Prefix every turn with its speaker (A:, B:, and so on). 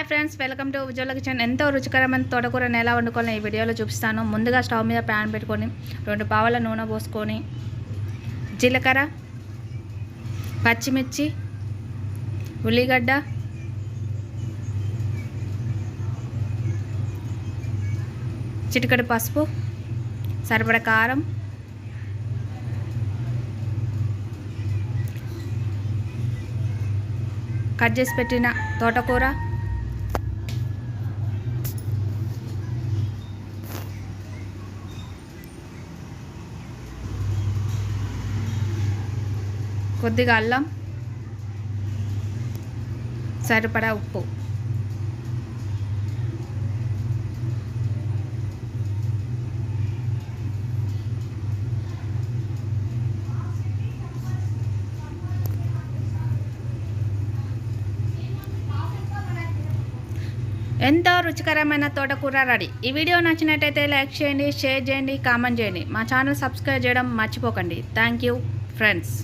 A: Hi friends, welcome to Ujjwala kitchen. ఎంతో రుచికరమైన తోటకూరని ఎలా వండుకోవాలని ఈ వీడియోలో చూపిస్తాను. ముందుగా స్టవ్ మీద ప్యాన్ పెట్టుకొని 2 పావుల నూనె పోసుకొని జీలకర్ర, పచ్చిమిర్చి, ఉల్లిగడ్డ, చిటికెడు పసుపు, సరిపడ కారం, కట్ చేసి పెట్టిన తోటకూర, కొద్దిగా అల్లం, సరిపడా ఉప్పు, ఎంతో రుచికరమైన తోటకూర రెడీ. ఈ వీడియో నచ్చినట్టయితే లైక్ చేయండి, షేర్ చేయండి, కామెంట్ చేయండి. మా ఛానల్ సబ్స్క్రైబ్ చేయడం మర్చిపోకండి. Thank you friends.